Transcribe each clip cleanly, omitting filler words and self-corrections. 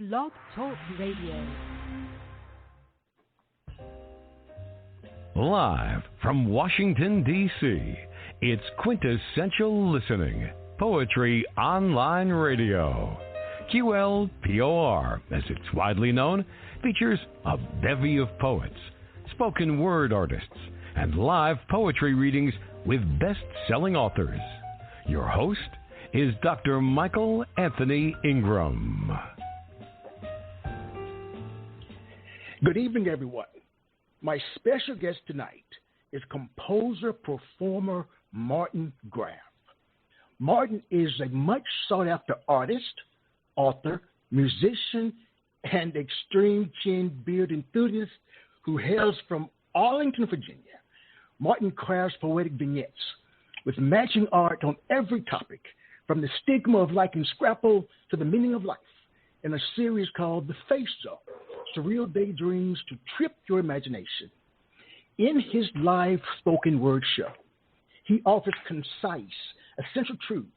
Blog Talk Radio. Live from Washington, D.C., it's Quintessential Listening, Poetry Online Radio. QLPOR, as it's widely known, features a bevy of poets, spoken word artists, and live poetry readings with best-selling authors. Your host is Dr. Michael Anthony Ingram. Good evening, everyone. My special guest tonight is composer-performer Martin Graff. Martin is a much sought-after artist, author, musician, and extreme chin beard enthusiast who hails from Arlington, Virginia. Martin crafts poetic vignettes with matching art on every topic, from the stigma of liking scrapple to the meaning of life, in a series called The Face Zone, Surreal Daydreams to Trip Your Imagination. In his live spoken word show, he offers concise, essential truths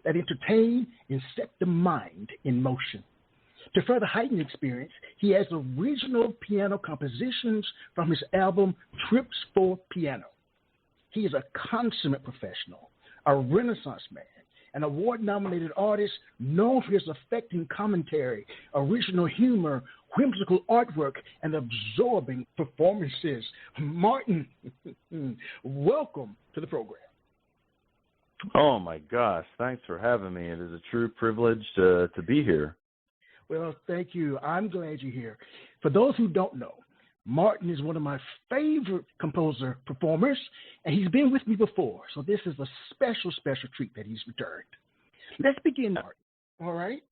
that entertain and set the mind in motion. To further heighten the experience, he has original piano compositions from his album Trips for Piano. He is a consummate professional, a Renaissance man, an award-nominated artist known for his affecting commentary, original humor, whimsical artwork, and absorbing performances. Martin, welcome to the program. Oh, my gosh. Thanks for having me. It is a true privilege to be here. Well, thank you. I'm glad you're here. For those who don't know, Martin is one of my favorite composer performers, and he's been with me before, so this is a special, special treat that he's returned. Let's begin, Martin. All right?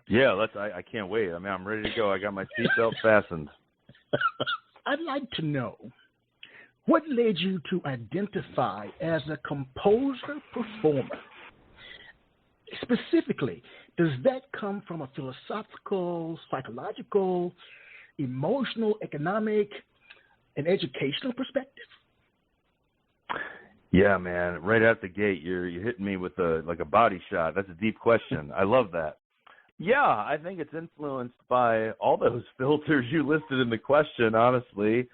Yeah, I can't wait. I mean, I'm ready to go. I got my seatbelt fastened. I'd like to know, what led you to identify as a composer-performer? Specifically, does that come from a philosophical, psychological, emotional, economic, and educational perspective? Yeah, man. Right out the gate, you're hitting me with a body shot. That's a deep question. I love that. Yeah, I think it's influenced by all those filters you listed in the question, honestly.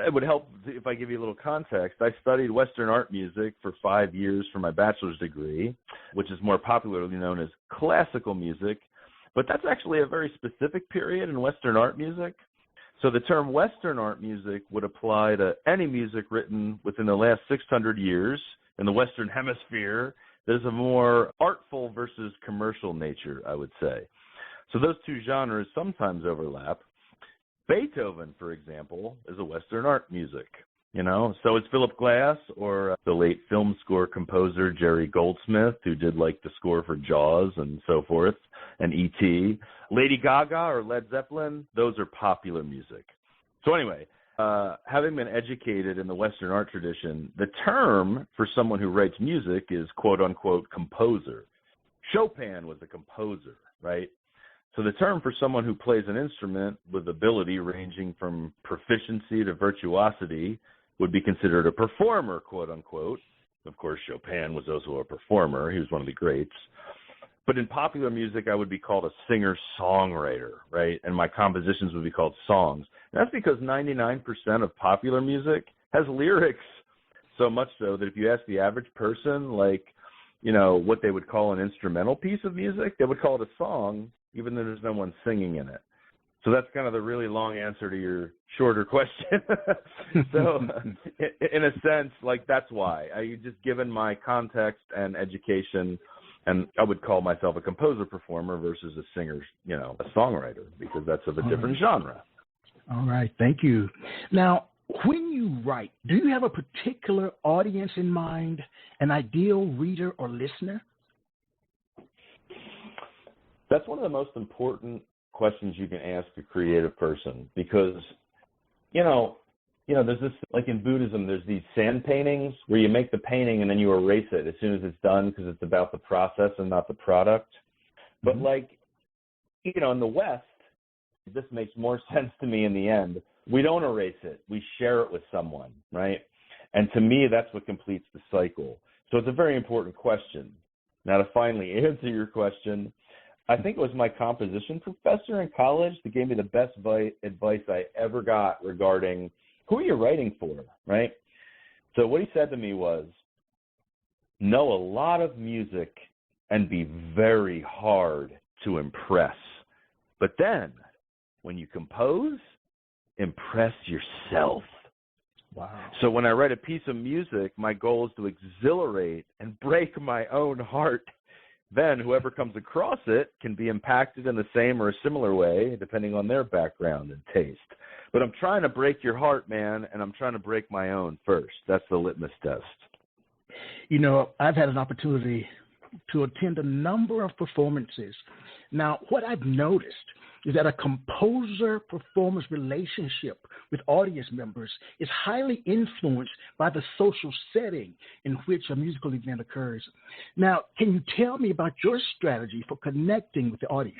It would help if I give you a little context. I studied Western art music for 5 years for my bachelor's degree, which is more popularly known as classical music. But that's actually a very specific period in Western art music. So the term Western art music would apply to any music written within the last 600 years in the Western Hemisphere. There's a more artful versus commercial nature, I would say. So those two genres sometimes overlap. Beethoven, for example, is a Western art music, So is Philip Glass or the late film score composer Jerry Goldsmith, who did the score for Jaws and so forth, and E.T. Lady Gaga or Led Zeppelin, those are popular music. So anyway, having been educated in the Western art tradition, the term for someone who writes music is quote-unquote composer. Chopin was a composer, right? So the term for someone who plays an instrument with ability ranging from proficiency to virtuosity would be considered a performer, quote-unquote. Of course, Chopin was also a performer. He was one of the greats. But in popular music, I would be called a singer-songwriter, right? And my compositions would be called songs. And that's because 99% of popular music has lyrics, so much so that if you ask the average person, what they would call an instrumental piece of music, they would call it a song, even though there's no one singing in it. So that's kind of the really long answer to your shorter question. So in a sense, that's why. Just given my context and education, and I would call myself a composer-performer versus a singer, a songwriter, because that's of a different genre. All right. Thank you. Now, when you write, do you have a particular audience in mind, an ideal reader or listener? That's one of the most important questions you can ask a creative person because, there's this, in Buddhism, there's these sand paintings where you make the painting and then you erase it as soon as it's done because it's about the process and not the product. But in the West, this makes more sense to me in the end. We don't erase it. We share it with someone, right? And to me, that's what completes the cycle. So it's a very important question. Now, to finally answer your question, I think it was my composition professor in college that gave me the best advice I ever got regarding who are you writing for, right? So what he said to me was, know a lot of music and be very hard to impress. But then, when you compose, impress yourself. Wow. So when I write a piece of music, my goal is to exhilarate and break my own heart. Then whoever comes across it can be impacted in the same or a similar way, depending on their background and taste. But I'm trying to break your heart, man, and I'm trying to break my own first. That's the litmus test. You know, I've had an opportunity to attend a number of performances. Now, what I've noticed is that a composer-performer's relationship with audience members is highly influenced by the social setting in which a musical event occurs. Now, can you tell me about your strategy for connecting with the audience?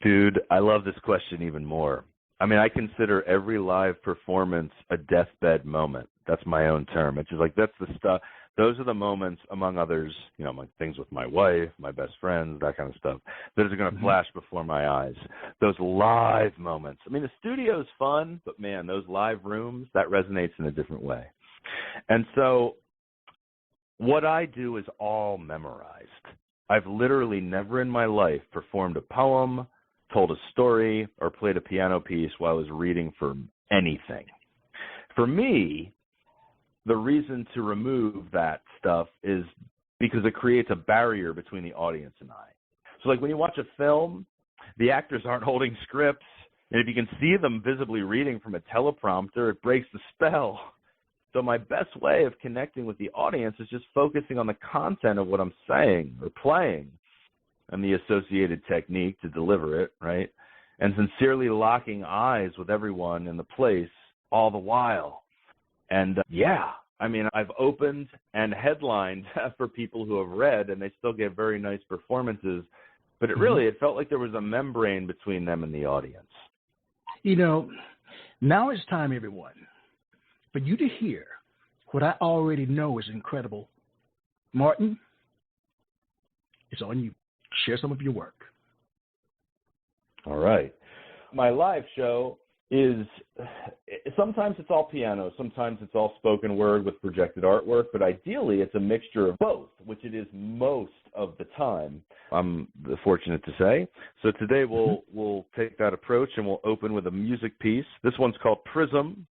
Dude, I love this question even more. I mean, I consider every live performance a deathbed moment. That's my own term. It's just like, that's the stuff. Those are the moments, among others, you know, my things with my wife, my best friends, that kind of stuff, that are going to flash before my eyes. Those live moments. I mean, the studio is fun, but man, those live rooms, that resonates in a different way. And so what I do is all memorized. I've literally never in my life performed a poem, told a story, or played a piano piece while I was reading from anything. For me, the reason to remove that stuff is because it creates a barrier between the audience and I. So like when you watch a film, the actors aren't holding scripts, and if you can see them visibly reading from a teleprompter, it breaks the spell. So my best way of connecting with the audience is just focusing on the content of what I'm saying or playing and the associated technique to deliver it, right? And sincerely locking eyes with everyone in the place all the while. And I mean, I've opened and headlined for people who have read, and they still get very nice performances. But it felt like there was a membrane between them and the audience. You know, now it's time, everyone, for you to hear what I already know is incredible. Martin, it's on you. Share some of your work. All right. My live show is, sometimes it's all piano, sometimes it's all spoken word with projected artwork, but ideally it's a mixture of both, which it is most of the time, I'm fortunate to say. So today we'll take that approach and we'll open with a music piece. This one's called Prism.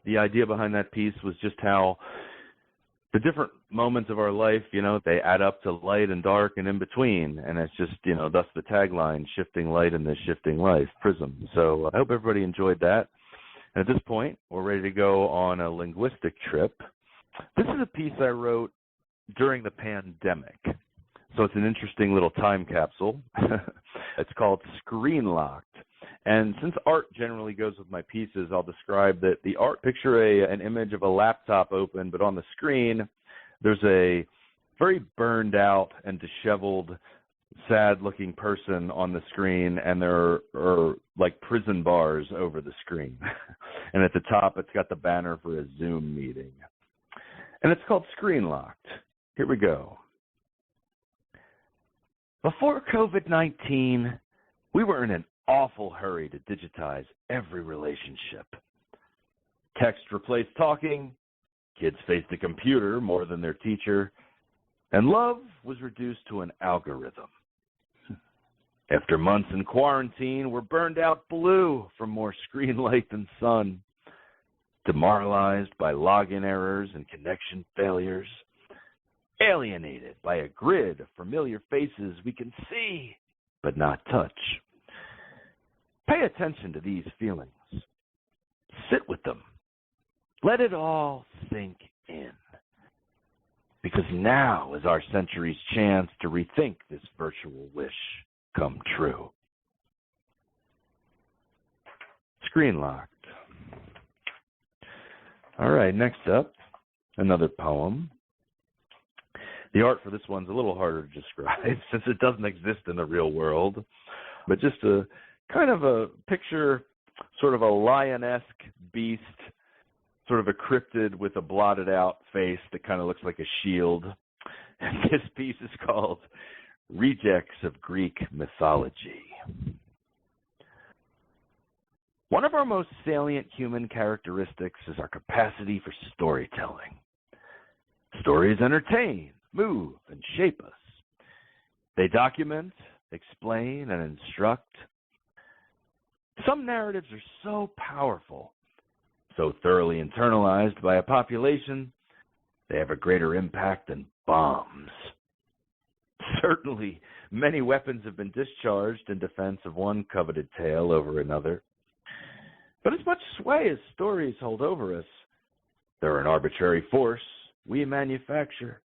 The idea behind that piece was just how the different moments of our life, they add up to light and dark and in between. And it's just, thus the tagline, shifting light in this shifting life, Prism. So I hope everybody enjoyed that. And at this point, we're ready to go on a linguistic trip. This is a piece I wrote during the pandemic. So it's an interesting little time capsule. It's called Screen Locked. And since art generally goes with my pieces, I'll describe that the art, picture an image of a laptop open, but on the screen, there's a very burned out and disheveled, sad-looking person on the screen, and there are like prison bars over the screen. And at the top, it's got the banner for a Zoom meeting. And it's called Screen Locked. Here we go. Before COVID-19, we were in an awful hurry to digitize every relationship. Text replaced talking, kids faced a computer more than their teacher, and love was reduced to an algorithm. After months in quarantine, we're burned out blue from more screen light than sun, demoralized by login errors and connection failures, alienated by a grid of familiar faces we can see but not touch. Pay attention to these feelings. Sit with them. Let it all sink in. Because now is our century's chance to rethink this virtual wish come true. Screen Locked. All right, next up, another poem. The art for this one's a little harder to describe since it doesn't exist in the real world, but just a kind of a picture, sort of a lion-esque beast, sort of a cryptid with a blotted out face that kind of looks like a shield. And this piece is called Rejects of Greek Mythology. One of our most salient human characteristics is our capacity for storytelling. Stories entertain, move, and shape us. They document, explain, and instruct. Some narratives are so powerful, so thoroughly internalized by a population, they have a greater impact than bombs. Certainly, many weapons have been discharged in defense of one coveted tale over another. But as much sway as stories hold over us, they're an arbitrary force we manufacture.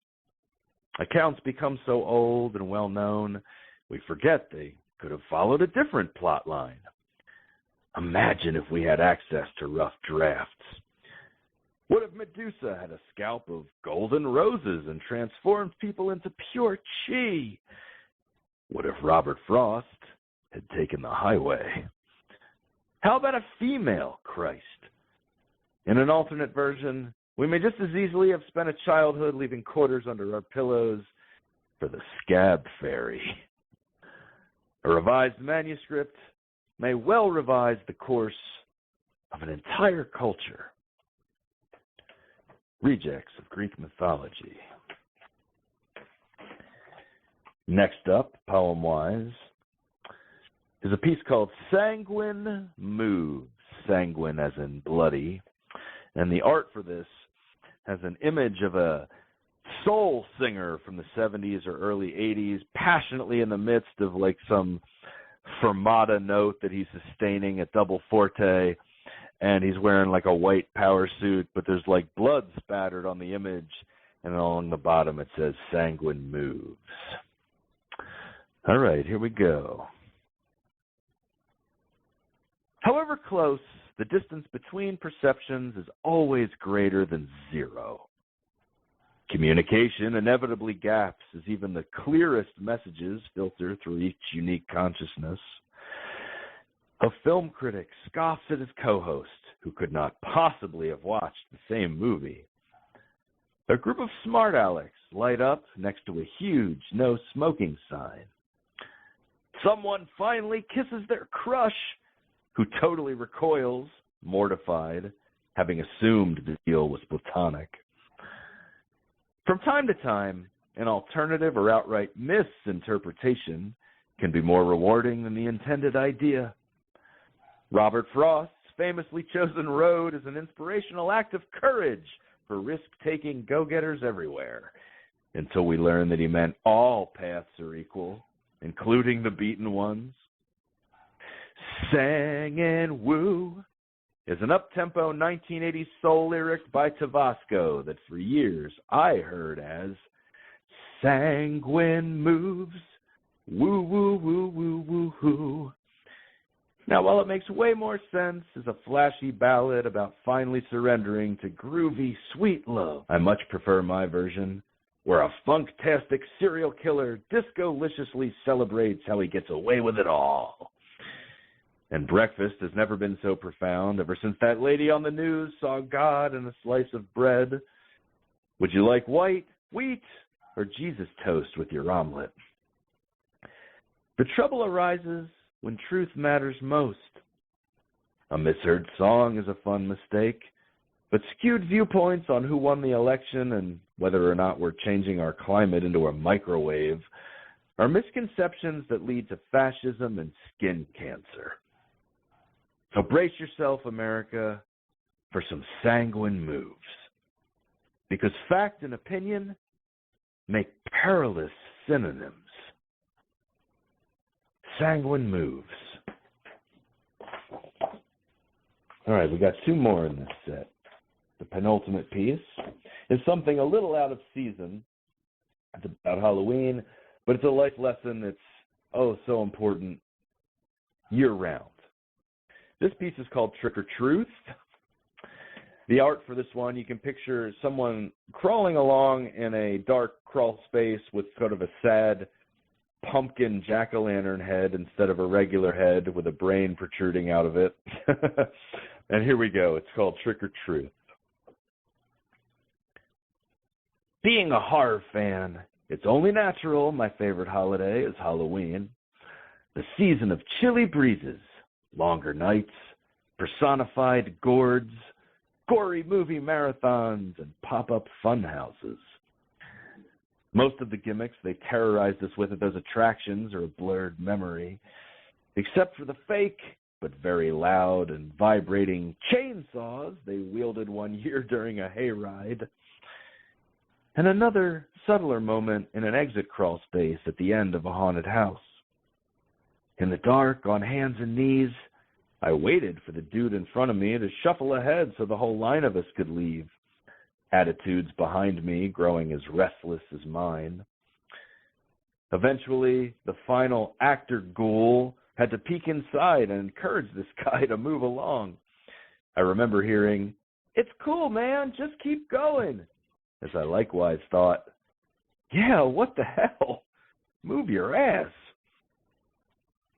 Accounts become so old and well known, we forget they could have followed a different plot line. Imagine if we had access to rough drafts. What if Medusa had a scalp of golden roses and transformed people into pure chi? What if Robert Frost had taken the highway? How about a female Christ? In an alternate version, we may just as easily have spent a childhood leaving quarters under our pillows for the Scab Fairy. A revised manuscript may well revise the course of an entire culture. Rejects of Greek mythology. Next up, poem-wise, is a piece called Sanguine Moves. Sanguine as in bloody. And the art for this has an image of a soul singer from the 70s or early 80s, passionately in the midst of like some fermata note that he's sustaining at double forte, and he's wearing like a white power suit, but there's like blood spattered on the image, and along the bottom it says Sanguine Moves. All right, here we go. However close, the distance between perceptions is always greater than zero. Communication inevitably gaps as even the clearest messages filter through each unique consciousness. A film critic scoffs at his co-host, who could not possibly have watched the same movie. A group of smart alecks light up next to a huge no smoking sign. Someone finally kisses their crush, who totally recoils, mortified, having assumed the deal was platonic. From time to time, an alternative or outright misinterpretation can be more rewarding than the intended idea. Robert Frost's famously chosen road is an inspirational act of courage for risk-taking go-getters everywhere, until we learn that he meant all paths are equal, including the beaten ones. Sang and Woo is an up-tempo 1980s soul lyric by Tabasco that for years I heard as Sanguine Moves, woo, woo, woo, woo, woo, woo. Now, while it makes way more sense as a flashy ballad about finally surrendering to groovy, sweet love, I much prefer my version, where a funktastic serial killer disco-liciously celebrates how he gets away with it all. And breakfast has never been so profound ever since that lady on the news saw God in a slice of bread. Would you like white, wheat, or Jesus toast with your omelet? The trouble arises when truth matters most. A misheard song is a fun mistake, but skewed viewpoints on who won the election and whether or not we're changing our climate into a microwave are misconceptions that lead to fascism and skin cancer. So brace yourself, America, for some sanguine moves. Because fact and opinion make perilous synonyms. Sanguine moves. All right, we got two more in this set. The penultimate piece is something a little out of season. It's about Halloween, but it's a life lesson that's so important year-round. This piece is called Trick or Truth. The art for this one, you can picture someone crawling along in a dark crawl space with sort of a sad pumpkin jack-o'-lantern head instead of a regular head with a brain protruding out of it. And here we go. It's called Trick or Truth. Being a horror fan, it's only natural my favorite holiday is Halloween. The season of chilly breezes, longer nights, personified gourds, gory movie marathons, and pop-up fun houses. Most of the gimmicks they terrorized us with at those attractions are a blurred memory, except for the fake but very loud and vibrating chainsaws they wielded one year during a hayride, and another subtler moment in an exit crawl space at the end of a haunted house. In the dark, on hands and knees, I waited for the dude in front of me to shuffle ahead so the whole line of us could leave, attitudes behind me growing as restless as mine. Eventually, the final actor ghoul had to peek inside and encourage this guy to move along. I remember hearing, "It's cool, man, just keep going," as I likewise thought, "Yeah, what the hell? Move your ass."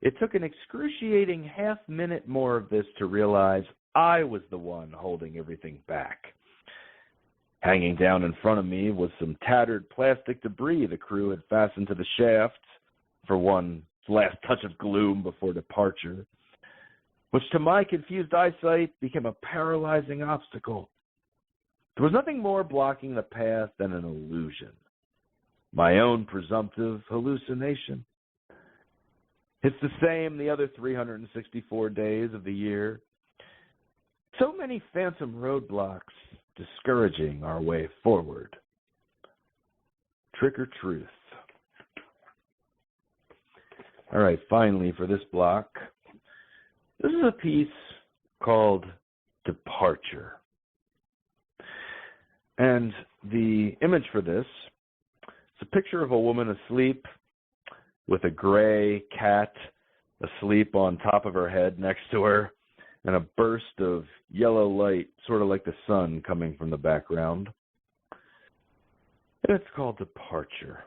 It took an excruciating half-minute more of this to realize I was the one holding everything back. Hanging down in front of me was some tattered plastic debris the crew had fastened to the shaft for one last touch of gloom before departure, which to my confused eyesight became a paralyzing obstacle. There was nothing more blocking the path than an illusion, my own presumptive hallucination. It's the same the other 364 days of the year. So many phantom roadblocks discouraging our way forward. Trick or truth. All right, finally for this block, this is a piece called Departure. And the image for this is a picture of a woman asleep with a gray cat asleep on top of her head next to her, and a burst of yellow light, sort of like the sun, coming from the background. And it's called Departure.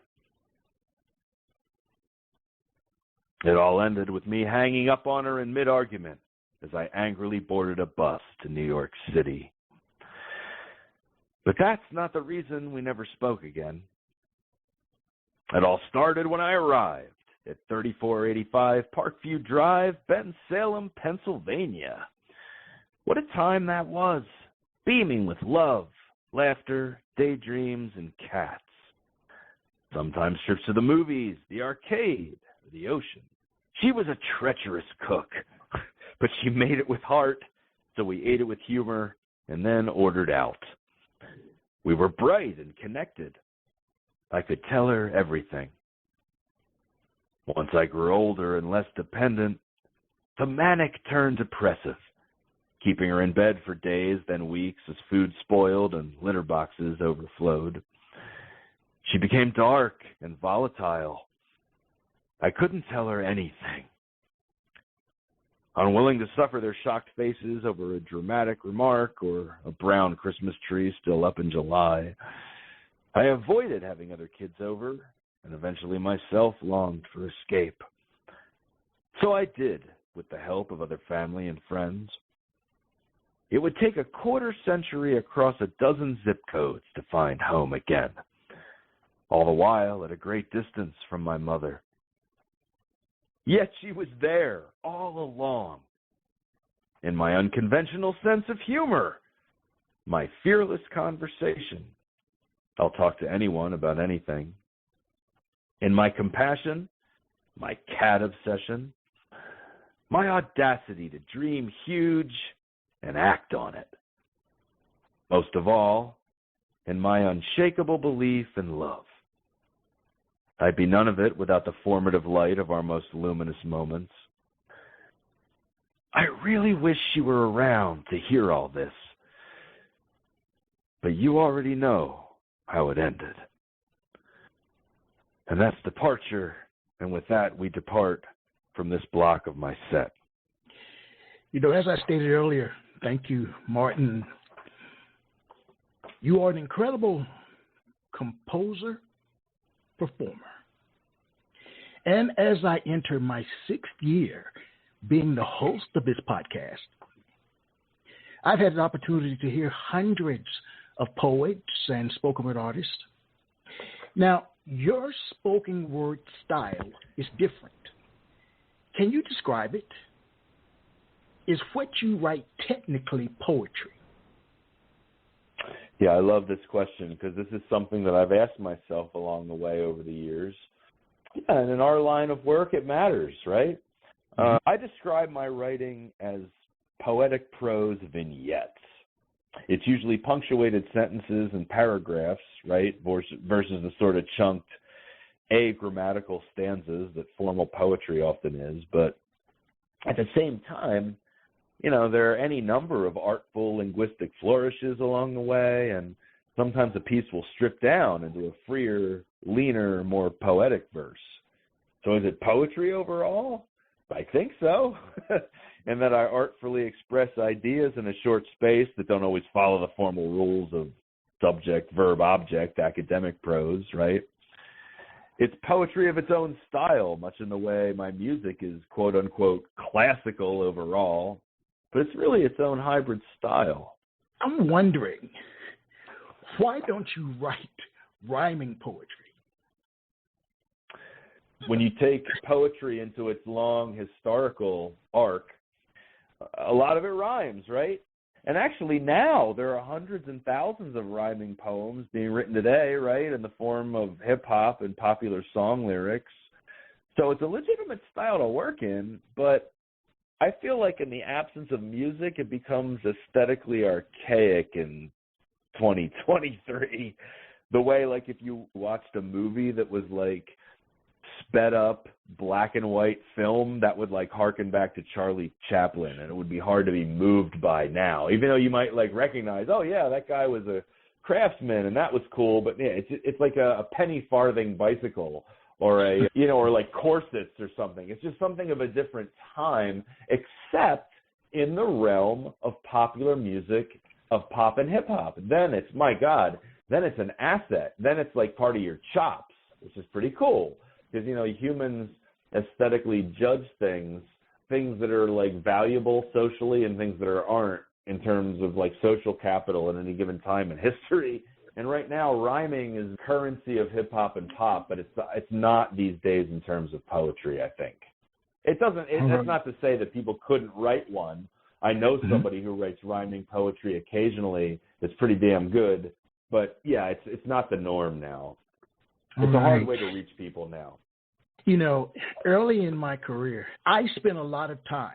It all ended with me hanging up on her in mid-argument as I angrily boarded a bus to New York City. But that's not the reason we never spoke again. It all started when I arrived at 3485 Parkview Drive, Bensalem, Pennsylvania. What a time that was, beaming with love, laughter, daydreams, and cats. Sometimes trips to the movies, the arcade, or the ocean. She was a treacherous cook, but she made it with heart, so we ate it with humor and then ordered out. We were bright and connected. I could tell her everything. Once I grew older and less dependent, the manic turned depressive, keeping her in bed for days, then weeks, as food spoiled and litter boxes overflowed. She became dark and volatile. I couldn't tell her anything. Unwilling to suffer their shocked faces over a dramatic remark or a brown Christmas tree still up in July, I avoided having other kids over, and eventually myself longed for escape. So I did, with the help of other family and friends. It would take a quarter century across a dozen zip codes to find home again, all the while at a great distance from my mother. Yet she was there all along, in my unconventional sense of humor, my fearless conversation. I'll talk to anyone about anything. In my compassion, my cat obsession, my audacity to dream huge and act on it. Most of all, in my unshakable belief in love. I'd be none of it without the formative light of our most luminous moments. I really wish she were around to hear all this. But you already know how it ended. And that's Departure, and with that we depart from this block of my set. You know, as I stated earlier, thank you, Martin. You are an incredible composer, performer. And as I enter my 6th year being the host of this podcast, I've had an opportunity to hear hundreds of poets and spoken word artists. Now, your spoken word style is different. Can you describe it? Is what you write technically poetry? Yeah, I love this question because this is something that I've asked myself along the way over the years. Yeah, and in our line of work, it matters, right? I describe my writing as poetic prose vignettes. It's usually punctuated sentences and paragraphs, right, versus the sort of chunked agrammatical stanzas that formal poetry often is. But at the same time, you know, there are any number of artful linguistic flourishes along the way, and sometimes a piece will strip down into a freer, leaner, more poetic verse. So is it poetry overall? I think so. And that I artfully express ideas in a short space that don't always follow the formal rules of subject, verb, object, academic prose, right? It's poetry of its own style, much in the way my music is quote-unquote classical overall, but it's really its own hybrid style. I'm wondering, why don't you write rhyming poetry? When you take poetry into its long historical arc, a lot of it rhymes, right? And actually now there are hundreds and thousands of rhyming poems being written today, right, in the form of hip-hop and popular song lyrics. So it's a legitimate style to work in, but I feel like in the absence of music, it becomes aesthetically archaic in 2023. The way, like, if you watched a movie that was, like, sped up black and white film, that would like harken back to Charlie Chaplin, and it would be hard to be moved by now, even though you might like recognize, oh yeah, that guy was a craftsman and that was cool, but yeah, it's like a penny farthing bicycle or a or like corsets or something. It's just something of a different time, except in the realm of popular music, of pop and hip hop. Then it's, my God, then it's an asset. Then it's like part of your chops, which is pretty cool. Because, humans aesthetically judge things that are, like, valuable socially and things that aren't in terms of, like, social capital at any given time in history. And right now, rhyming is currency of hip-hop and pop, but it's not these days in terms of poetry, I think. That's not to say that people couldn't write one. I know somebody who writes rhyming poetry occasionally that's pretty damn good. But, yeah, it's not the norm now. It's a hard way to reach people now. Early in my career, I spent a lot of time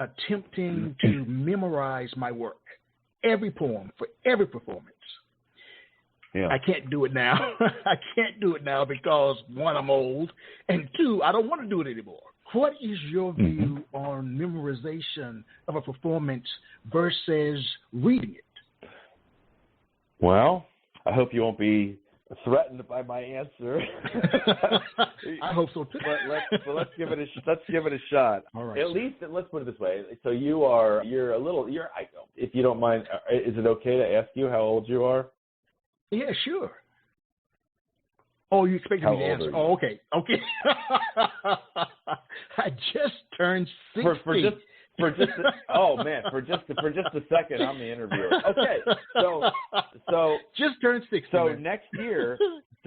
attempting to memorize my work, every poem for every performance. Yeah. I can't do it now. I can't do it now because, one, I'm old, and two, I don't want to do it anymore. What is your view on memorization of a performance versus reading it? Well, I hope you won't be threatened by my answer. I hope so too. But let's give it a shot. All right. At least, let's put it this way. So if you don't mind, is it okay to ask you how old you are? Yeah, sure. Oh, you expect me to answer? Oh, okay. I just turned 60. For just a second, I'm the interviewer. Okay, so just turned 60. So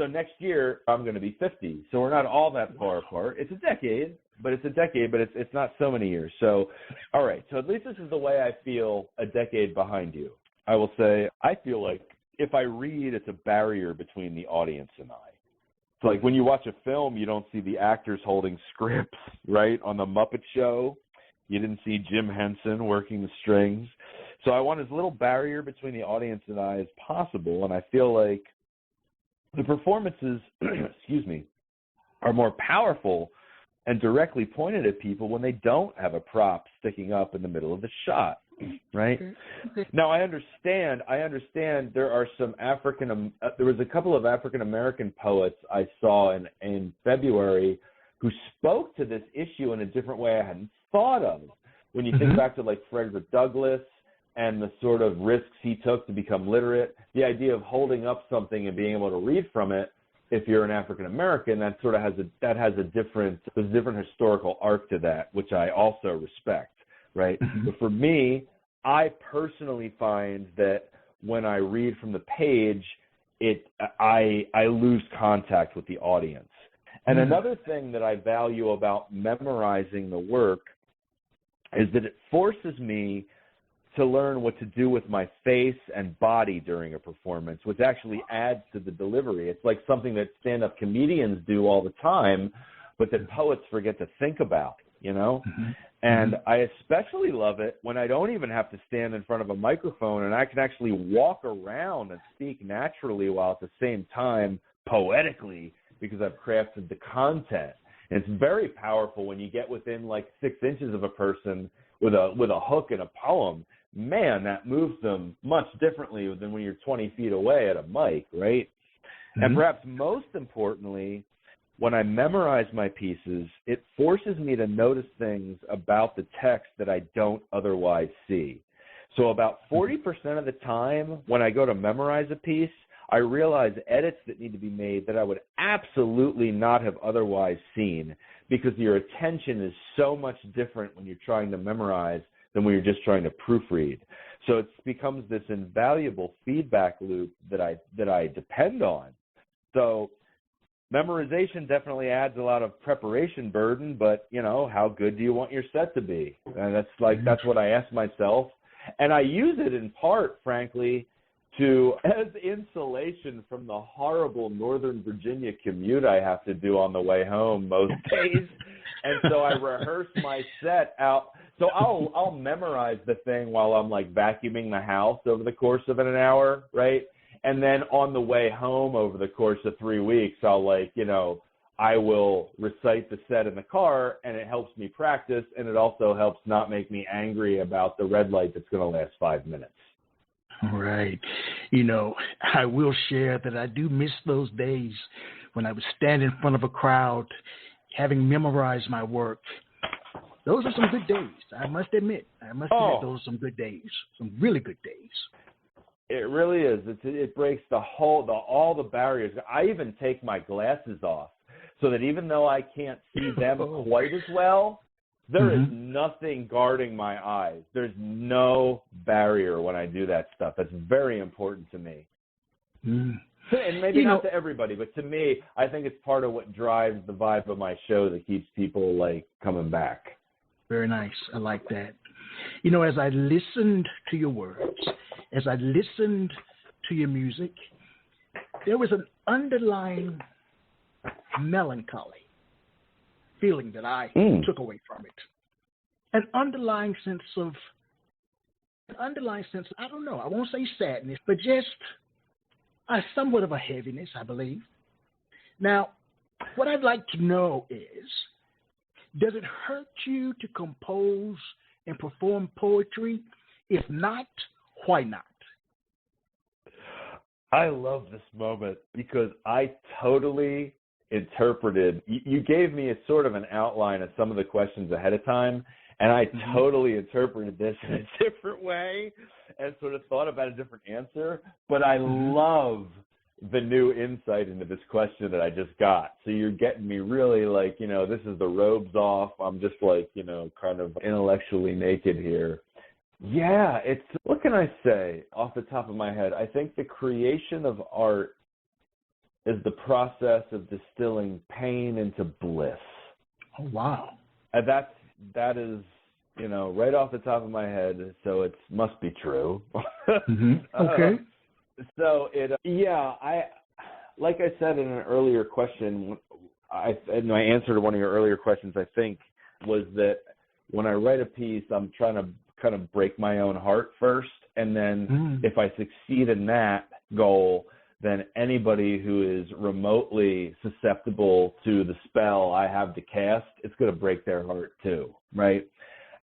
next year, I'm going to be 50. So we're not all that far apart. It's a decade, but it's not so many years. So, all right. So at least this is the way I feel a decade behind you. I will say I feel like if I read, it's a barrier between the audience and I. It's like when you watch a film, you don't see the actors holding scripts, right? On the Muppet Show, you didn't see Jim Henson working the strings. So I want as little barrier between the audience and I as possible, and I feel like the performances, are more powerful and directly pointed at people when they don't have a prop sticking up in the middle of the shot, right? Now, I understand there are some there was a couple of African-American poets I saw in February who spoke to this issue in a different way I hadn't thought of. When you think back to like Frederick Douglass and the sort of risks he took to become literate, the idea of holding up something and being able to read from it, if you're an African American, that sort of has a different historical arc to that, which I also respect, right? But for me, I personally find that when I read from the page, I lose contact with the audience. And another thing that I value about memorizing the work is that it forces me to learn what to do with my face and body during a performance, which actually adds to the delivery. It's like something that stand-up comedians do all the time, but that poets forget to think about, And I especially love it when I don't even have to stand in front of a microphone and I can actually walk around and speak naturally while at the same time poetically, because I've crafted the content. And it's very powerful when you get within like 6 inches of a person with a hook in a poem. Man, that moves them much differently than when you're 20 feet away at a mic, right? And perhaps most importantly, when I memorize my pieces, it forces me to notice things about the text that I don't otherwise see. So about 40% of the time when I go to memorize a piece, I realize edits that need to be made that I would absolutely not have otherwise seen, because your attention is so much different when you're trying to memorize than when you're just trying to proofread. So it becomes this invaluable feedback loop that I depend on. So memorization definitely adds a lot of preparation burden, but, you know, how good do you want your set to be? And that's what I ask myself. And I use it in part, frankly, as insulation from the horrible Northern Virginia commute I have to do on the way home most days. And so I rehearse my set out. So I'll memorize the thing while I'm like vacuuming the house over the course of an hour, right? And then on the way home over the course of 3 weeks, I will recite the set in the car, and it helps me practice, and it also helps not make me angry about the red light that's going to last 5 minutes. Right. You know, I will share that I do miss those days when I would stand in front of a crowd having memorized my work. Those are some good days, I must admit. Those are some good days, some really good days. It really is. It breaks all the barriers. I even take my glasses off so that even though I can't see them quite as well, there is nothing guarding my eyes. There's no barrier when I do that stuff. That's very important to me. And maybe not to everybody, but to me, I think it's part of what drives the vibe of my show that keeps people, like, coming back. Very nice. I like that. You know, as I listened to your words, as I listened to your music, there was an underlying melancholy feeling that I took away from it. An underlying sense, I don't know, I won't say sadness, but just somewhat of a heaviness, I believe. Now, what I'd like to know is, does it hurt you to compose and perform poetry? If not, why not? I love this moment because I totally interpreted, you gave me a sort of an outline of some of the questions ahead of time, and I totally interpreted this in a different way and sort of thought about a different answer, but I love the new insight into this question that I just got. So you're getting me really like, this is the robes off. I'm just like, kind of intellectually naked here. Yeah, what can I say off the top of my head? I think the creation of art is the process of distilling pain into bliss. Oh, wow. And that is, right off the top of my head, so it must be true. Okay. So like I said in an earlier question, and my answer to one of your earlier questions, I think, was that when I write a piece, I'm trying to kind of break my own heart first, and then if I succeed in that goal, then anybody who is remotely susceptible to the spell I have to cast, it's going to break their heart too, right?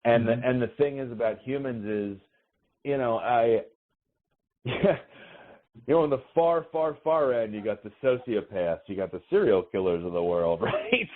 And the thing is about humans is, on the far, far, far end, you got the sociopaths, you got the serial killers of the world, right?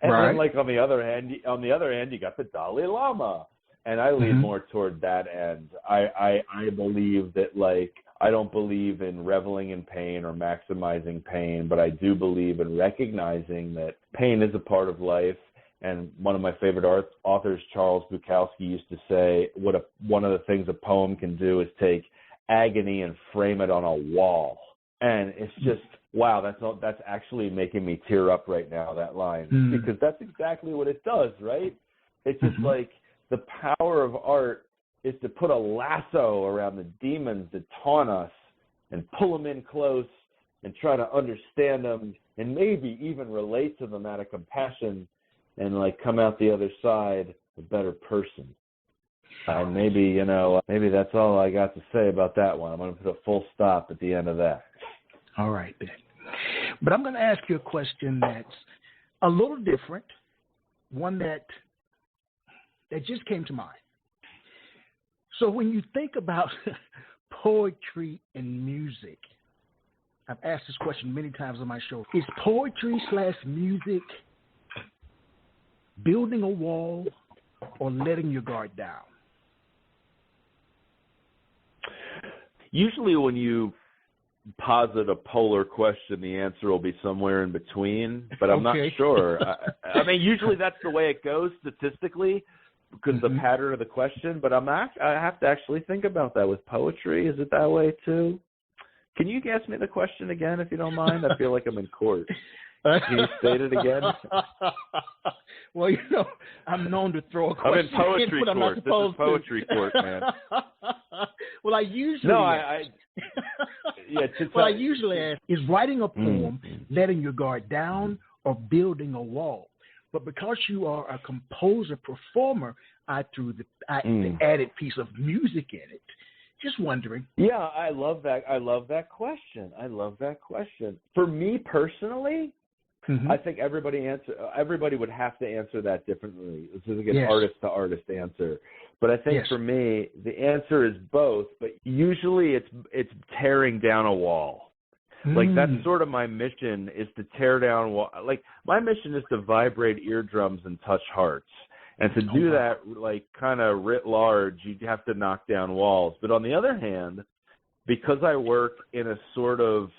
And then, like on the other end, you got the Dalai Lama, and I lean more toward that end. I believe that, like, I don't believe in reveling in pain or maximizing pain, but I do believe in recognizing that pain is a part of life. And one of my favorite authors, Charles Bukowski, used to say, one of the things a poem can do is take agony and frame it on a wall. And it's just, wow, that's actually making me tear up right now, that line, because that's exactly what it does, right? It's just like the power of art is to put a lasso around the demons that taunt us and pull them in close and try to understand them and maybe even relate to them out of compassion and, like, come out the other side a better person. And maybe that's all I got to say about that one. I'm going to put a full stop at the end of that. All right, then. But I'm going to ask you a question that's a little different, one that just came to mind. So when you think about poetry and music, I've asked this question many times on my show. Is poetry/music building a wall or letting your guard down? Usually when you posit a polar question, the answer will be somewhere in between, but I'm not sure. I mean, usually that's the way it goes statistically because of the pattern of the question, but I have to actually think about that with poetry. Is it that way too? Can you ask me the question again if you don't mind? I feel like I'm in court. Can you state it again? Well, I'm known to throw a question. I'm in poetry in, court. This is poetry court, man. Well, I usually I usually ask, is writing a poem letting your guard down or building a wall? But because you are a composer, performer, I threw the added piece of music in it. Just wondering. Yeah, I love that. I love that question. For me personally, I think everybody would have to answer that differently. This is an artist-to-artist answer. But I think for me, the answer is both. But usually, it's tearing down a wall. Like that's sort of my mission is to tear down. Like my mission is to vibrate eardrums and touch hearts. And to do that, like kind of writ large, you have to knock down walls. But on the other hand, because I work in a sort of,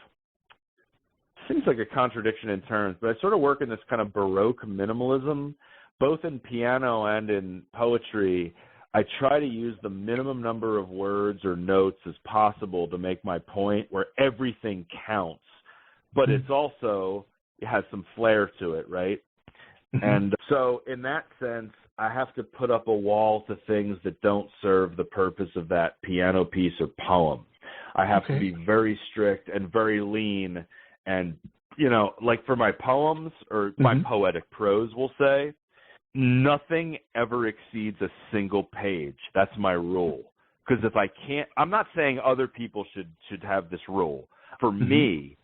seems like a contradiction in terms, but I sort of work in this kind of Baroque minimalism, both in piano and in poetry. I try to use the minimum number of words or notes as possible to make my point where everything counts. But it's also, it has some flair to it, right? And so in that sense, I have to put up a wall to things that don't serve the purpose of that piano piece or poem. I have to be very strict and very lean. And, like for my poems or my poetic prose, we'll say, nothing ever exceeds a single page. That's my rule. Because if I can't, I'm not saying other people should have this rule. For me,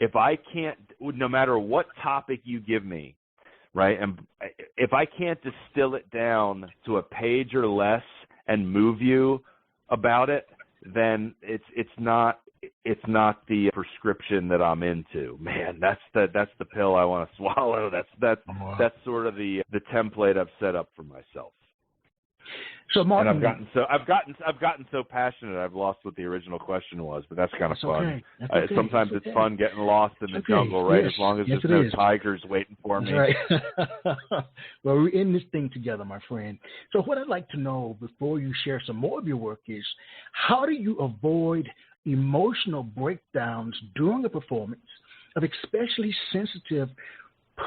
if I can't, no matter what topic you give me, right, and if I can't distill it down to a page or less and move you about it, then it's not the prescription that I'm into. Man, that's the pill I want to swallow. That's sort of the template I've set up for myself. So, Marty, and I've gotten so passionate I've lost what the original question was, but that's kind of fun. Okay. Sometimes it's fun getting lost in the jungle, right? As long as there's no tigers waiting for me. Right. Well, we're in this thing together, my friend. So what I'd like to know before you share some more of your work is, how do you avoid emotional breakdowns during a performance of especially sensitive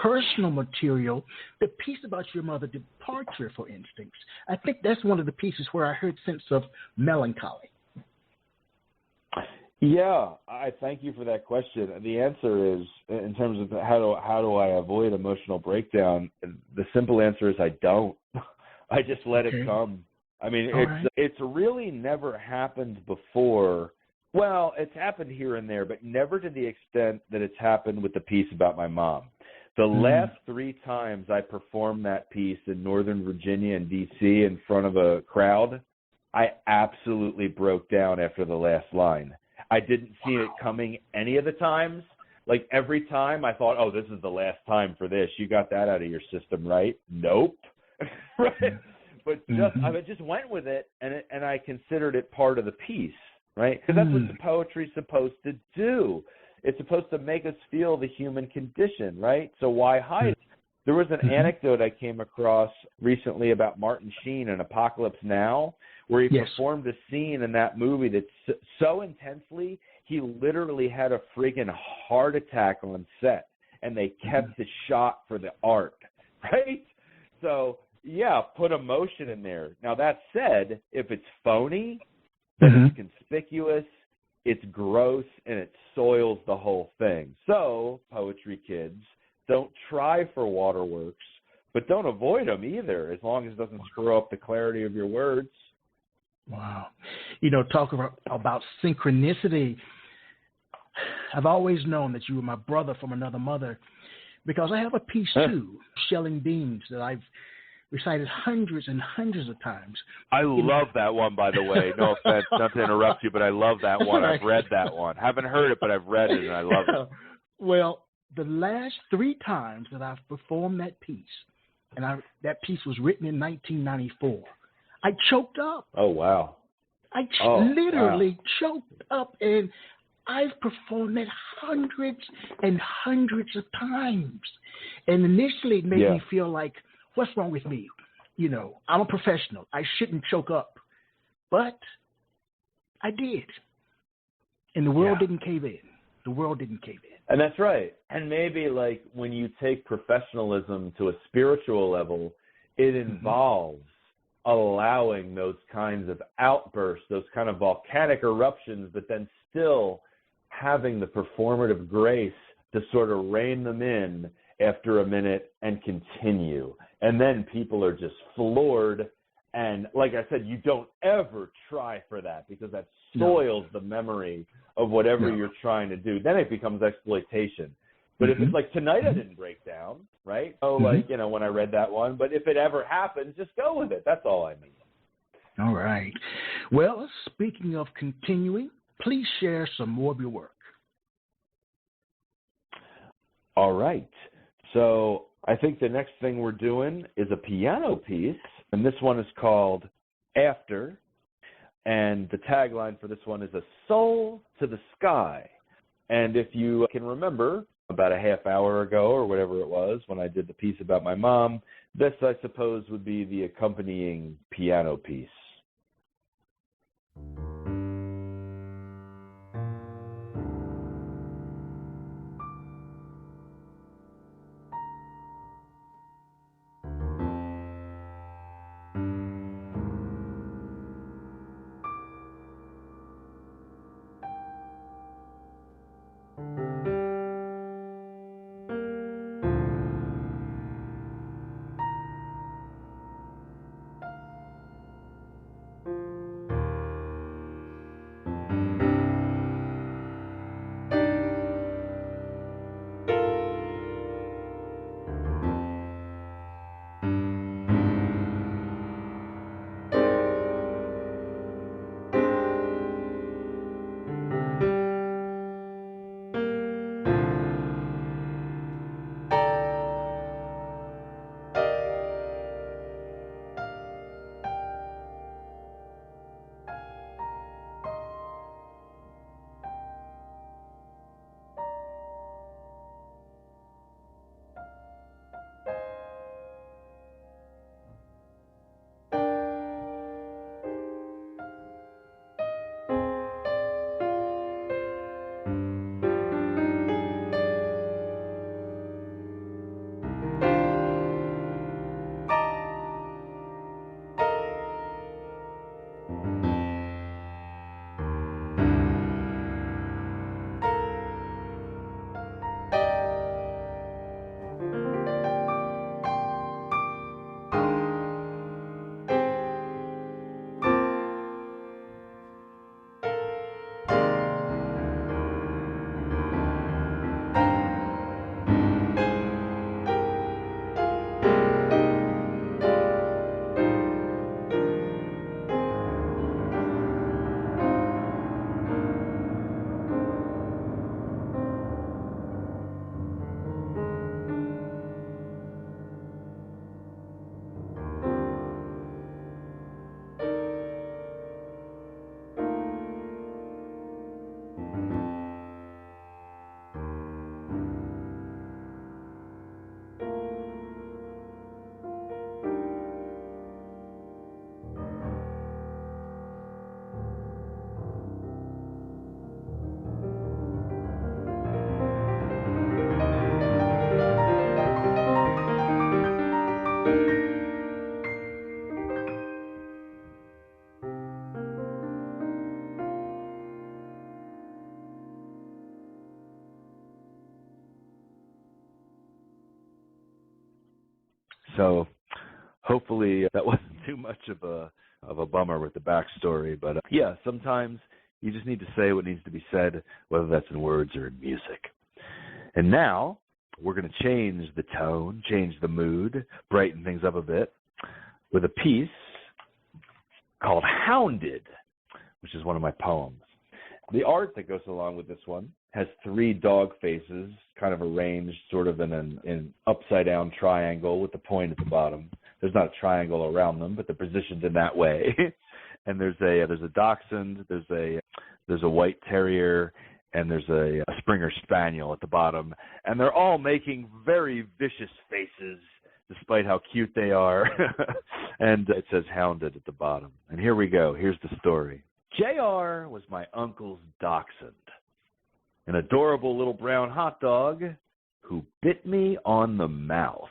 personal material, the piece about your mother's departure, for instance? I think that's one of the pieces where I heard sense of melancholy. Yeah, I thank you for that question. The answer is, in terms of how do I avoid emotional breakdown, the simple answer is I don't. I just let it come. I mean, it's really never happened before. Well, it's happened here and there, but never to the extent that it's happened with the piece about my mom. The last 3 times I performed that piece in Northern Virginia and D.C. in front of a crowd, I absolutely broke down after the last line. I didn't see it coming any of the times. Like every time I thought, oh, this is the last time for this. You got that out of your system, right? Nope. Right? But I just went with it, and I considered it part of the piece, right? Because that's what the poetry's supposed to do. It's supposed to make us feel the human condition, right? So why hide it? There was an anecdote I came across recently about Martin Sheen in Apocalypse Now, where he performed a scene in that movie that so intensely, he literally had a friggin' heart attack on set, and they kept the shot for the art, right? So, yeah, put emotion in there. Now, that said, if it's phony, then it's conspicuous, it's gross, and it soils the whole thing. So, poetry kids, don't try for waterworks, but don't avoid them either, as long as it doesn't screw up the clarity of your words. Wow. Talk about synchronicity. I've always known that you were my brother from another mother, because I have a piece too, Shelling Beans, that I've recited hundreds and hundreds of times. I love that one, by the way. No offense, not to interrupt you, but I love that one. I've read that one. Haven't heard it, but I've read it, and I love it. Well, the last 3 times that I've performed that piece, and that piece was written in 1994, I choked up. Oh, wow. I literally choked up, and I've performed it hundreds and hundreds of times. And initially it made me feel like, what's wrong with me? You know, I'm a professional. I shouldn't choke up. But I did. And the world didn't cave in. The world didn't cave in. And that's right. And maybe like when you take professionalism to a spiritual level, it involves allowing those kinds of outbursts, those kind of volcanic eruptions, but then still having the performative grace to sort of rein them in after a minute and continue. And then people are just floored. And like I said, you don't ever try for that because that soils the memory of whatever you're trying to do. Then it becomes exploitation. But if it's like tonight, I didn't break down, right? So like, you know, when I read that one, but if it ever happens, just go with it. That's all I mean. All right. Well, speaking of continuing, please share some more of your work. All right. So I think the next thing we're doing is a piano piece, and this one is called After, and the tagline for this one is A Soul to the Sky. And if you can remember, about a half hour ago or whatever it was when I did the piece about my mom, this, I suppose, would be the accompanying piano piece. So hopefully that wasn't too much of a bummer with the backstory. But yeah, sometimes you just need to say what needs to be said, whether that's in words or in music. And now we're going to change the tone, change the mood, brighten things up a bit. with a piece called Hounded, which is one of my poems. The art that goes along with this one has 3 dog faces kind of arranged sort of in an upside-down triangle with the point at the bottom. There's not a triangle around them, but they're positioned in that way. And there's a dachshund, there's a white terrier, and there's a Springer Spaniel at the bottom. And they're all making very vicious faces, despite how cute they are. And it says Hounded at the bottom. And here we go. Here's the story. JR was my uncle's dachshund, an adorable little brown hot dog who bit me on the mouth.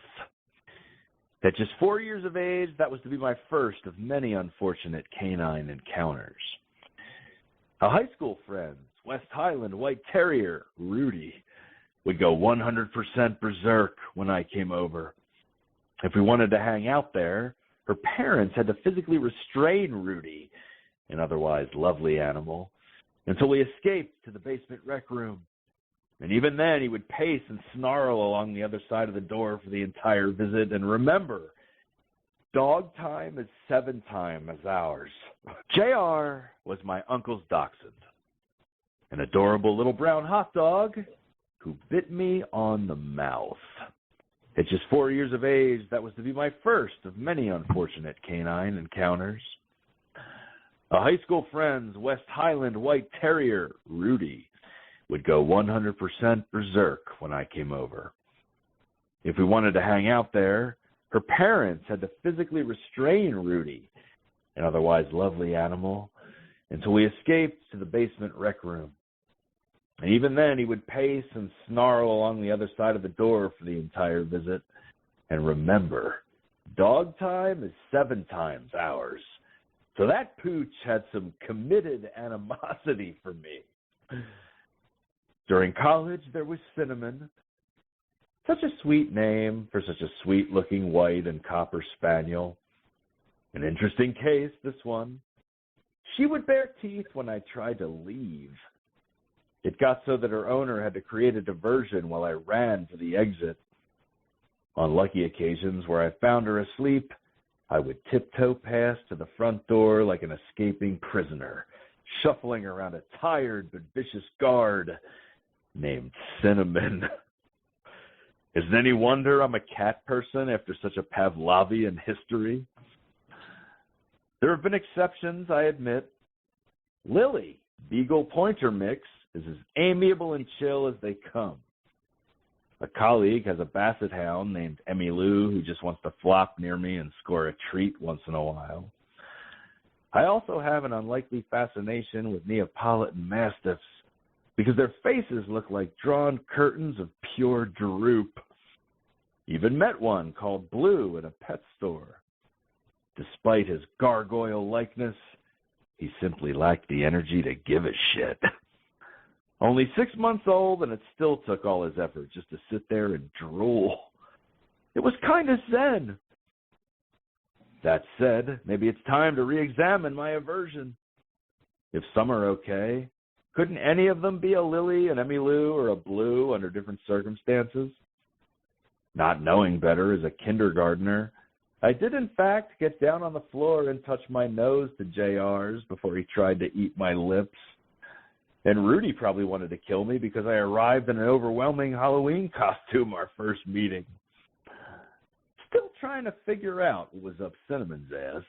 At just 4 years of age, that was to be my first of many unfortunate canine encounters. A high school friend, West Highland White Terrier, Rudy, would go 100% berserk when I came over. If we wanted to hang out there, her parents had to physically restrain Rudy, an otherwise lovely animal, until we escaped to the basement rec room. And even then, he would pace and snarl along the other side of the door for the entire visit. And remember, dog time is 7 times as ours. JR was my uncle's dachshund, an adorable little brown hot dog who bit me on the mouth. At just 4 years of age, that was to be my first of many unfortunate canine encounters. A high school friend's West Highland White Terrier, Rudy, would go 100% berserk when I came over. If we wanted to hang out there, her parents had to physically restrain Rudy, an otherwise lovely animal, until we escaped to the basement rec room. And even then, he would pace and snarl along the other side of the door for the entire visit. And remember, dog time is 7 times ours. So that pooch had some committed animosity for me. During college, there was Cinnamon. Such a sweet name for such a sweet-looking white and copper spaniel. An interesting case, this one. She would bare teeth when I tried to leave. It got so that her owner had to create a diversion while I ran for the exit. On lucky occasions where I found her asleep, I would tiptoe past to the front door like an escaping prisoner, shuffling around a tired but vicious guard named Cinnamon. Is it any wonder I'm a cat person after such a Pavlovian history? There have been exceptions, I admit. Lily, Beagle Pointer mix, is as amiable and chill as they come. A colleague has a basset hound named Emmy Lou who just wants to flop near me and score a treat once in a while. I also have an unlikely fascination with Neapolitan Mastiffs because their faces look like drawn curtains of pure droop. Even met one called Blue at a pet store. Despite his gargoyle likeness, he simply lacked the energy to give a shit. Only 6 months old, and it still took all his effort just to sit there and drool. It was kind of zen. That said, maybe it's time to re-examine my aversion. If some are okay, couldn't any of them be a Lily, an Emmy Lou, or a Blue under different circumstances? Not knowing better as a kindergartner, I did in fact get down on the floor and touch my nose to JR's before he tried to eat my lips. And Rudy probably wanted to kill me because I arrived in an overwhelming Halloween costume our first meeting. Still trying to figure out what was up Cinnamon's ass,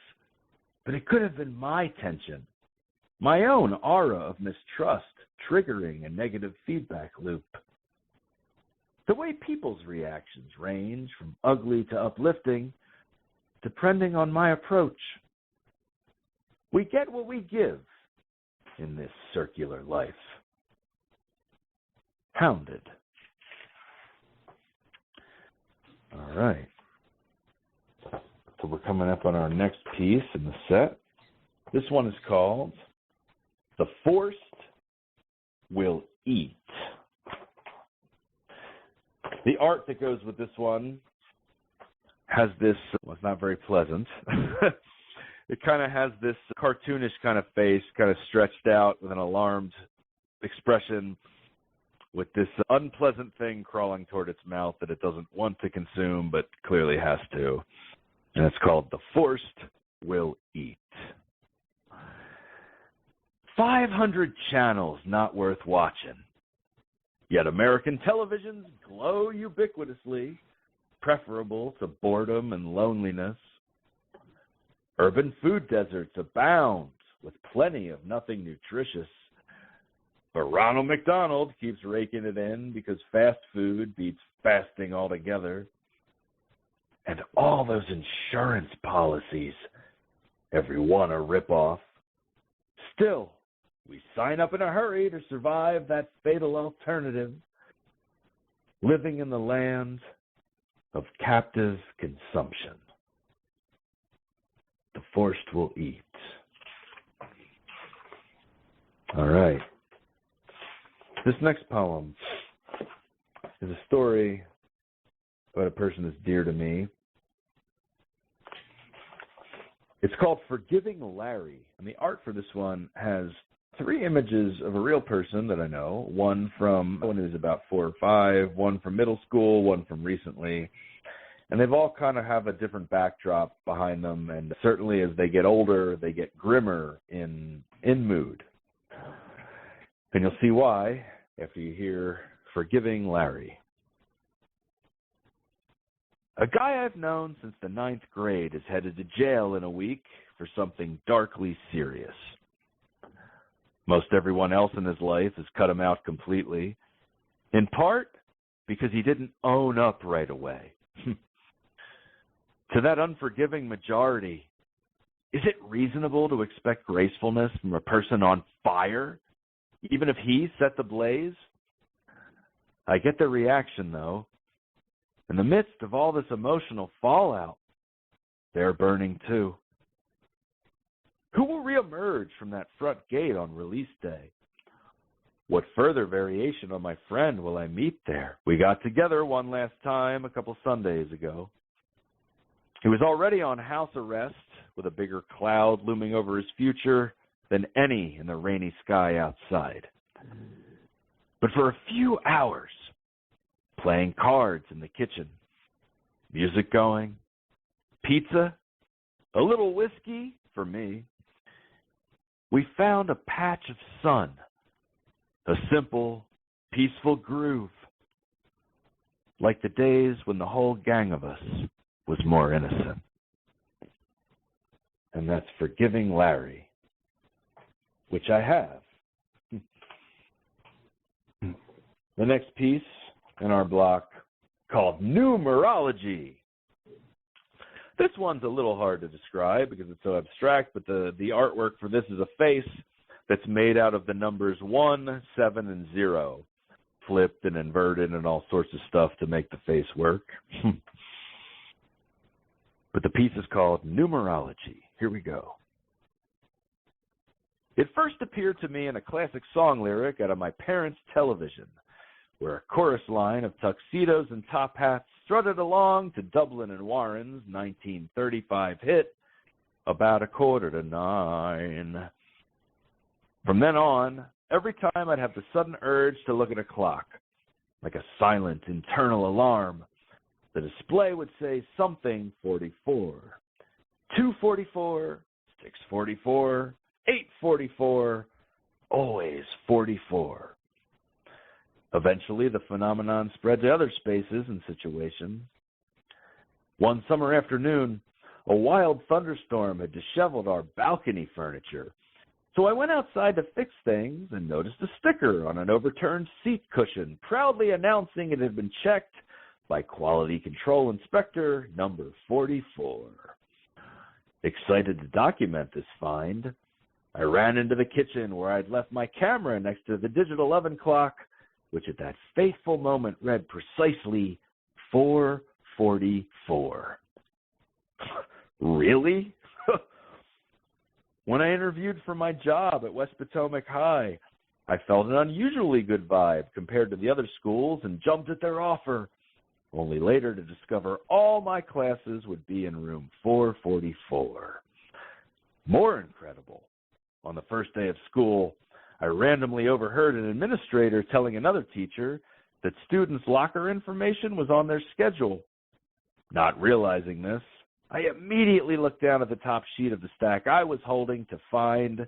but it could have been my tension, my own aura of mistrust triggering a negative feedback loop. The way people's reactions range from ugly to uplifting, depending on my approach. We get what we give in this circular life. Hounded. All right. So we're coming up on our next piece in the set. This one is called The Forced Will Eat. The art that goes with this one has this, well, it's not very pleasant. It kind of has this cartoonish kind of face, kind of stretched out with an alarmed expression, with this unpleasant thing crawling toward its mouth that it doesn't want to consume, but clearly has to. and it's called The Forced Will Eat. 500 channels not worth watching. Yet American televisions glow ubiquitously, preferable to boredom and loneliness. Urban food deserts abound with plenty of nothing nutritious. But Ronald McDonald keeps raking it in because fast food beats fasting altogether. And all those insurance policies, every one a ripoff. Still, we sign up in a hurry to survive that fatal alternative, living in the land of captive consumption. The forced will eat. All right. This next poem is a story about a person that's dear to me. It's called Forgiving Larry, and the art for this one has 3 images of a real person that I know, one from when he was about 4 or 5, one from middle school, one from recently, and they've all kind of have a different backdrop behind them, and certainly as they get older, they get grimmer in mood. And you'll see why after you hear Forgiving Larry. A guy I've known since the 9th grade is headed to jail in a week for something darkly serious. Most everyone else in his life has cut him out completely, in part because he didn't own up right away. To that unforgiving majority, is it reasonable to expect gracefulness from a person on fire, even if he set the blaze? I get their reaction, though. In the midst of all this emotional fallout, they're burning too. Who will reemerge from that front gate on release day? What further variation on my friend will I meet there? We got together one last time a couple Sundays ago. He was already on house arrest with a bigger cloud looming over his future than any in the rainy sky outside. But for a few hours, playing cards in the kitchen, music going, pizza, a little whiskey for me, we found a patch of sun, a simple, peaceful groove, like the days when the whole gang of us was more innocent. And that's Forgiving Larry, which I have. The next piece in our block, called Numerology. This one's a little hard to describe because it's so abstract, but the artwork for this is a face that's made out of the numbers 1, 7, and 0, flipped and inverted and all sorts of stuff to make the face work. But the piece is called Numerology. Here we go. It first appeared to me in a classic song lyric out of my parents' television, where a chorus line of tuxedos and top hats strutted along to Dublin and Warren's 1935 hit, About 9:15. From then on, every time I'd have the sudden urge to look at a clock, like a silent internal alarm. The display would say something 44, 2:44, 6:44, 8:44, always 44. Eventually, the phenomenon spread to other spaces and situations. One summer afternoon, a wild thunderstorm had disheveled our balcony furniture. So I went outside to fix things and noticed a sticker on an overturned seat cushion proudly announcing it had been checked by Quality Control Inspector number 44. Excited to document this find, I ran into the kitchen where I'd left my camera next to the digital oven clock, which at that faithful moment read precisely 4:44. Really? When I interviewed for my job at West Potomac High, I felt an unusually good vibe compared to the other schools and jumped at their offer, only later to discover all my classes would be in room 444. More incredible, on the first day of school, I randomly overheard an administrator telling another teacher that students' locker information was on their schedule. Not realizing this, I immediately looked down at the top sheet of the stack I was holding to find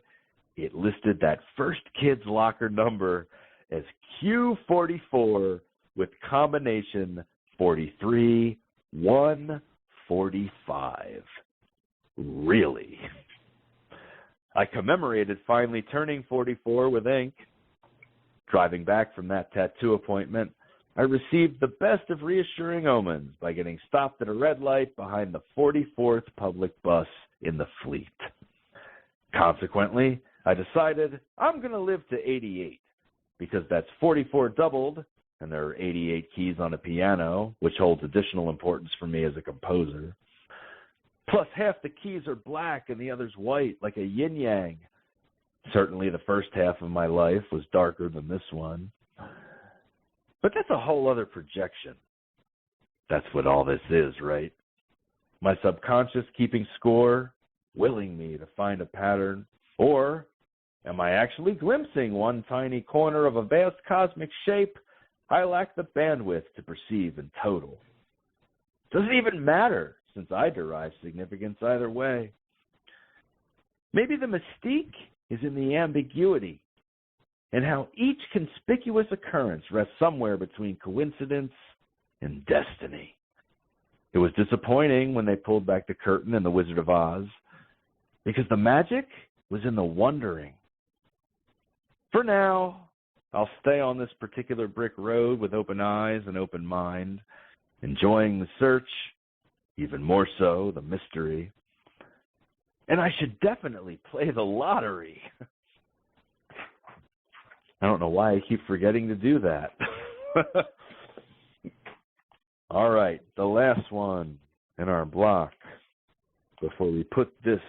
it listed that first kid's locker number as Q44 with combination 43-145. Really? I commemorated finally turning 44 with ink. Driving back from that tattoo appointment, I received the best of reassuring omens by getting stopped at a red light behind the 44th public bus in the fleet. Consequently, I decided I'm going to live to 88 because that's 44 doubled, and there are 88 keys on a piano, which holds additional importance for me as a composer. Plus, half the keys are black and the others white, like a yin-yang. Certainly the first half of my life was darker than this one. But that's a whole other projection. That's what all this is, right? My subconscious keeping score, willing me to find a pattern, or am I actually glimpsing one tiny corner of a vast cosmic shape I lack the bandwidth to perceive in total? Does it even matter, since I derive significance either way? Maybe the mystique is in the ambiguity, and how each conspicuous occurrence rests somewhere between coincidence and destiny. It was disappointing when they pulled back the curtain in The Wizard of Oz, because the magic was in the wondering. For now, I'll stay on this particular brick road with open eyes and open mind, enjoying the search, even more so the mystery. And I should definitely play the lottery. I don't know why I keep forgetting to do that. All right, the last one in our block before we put this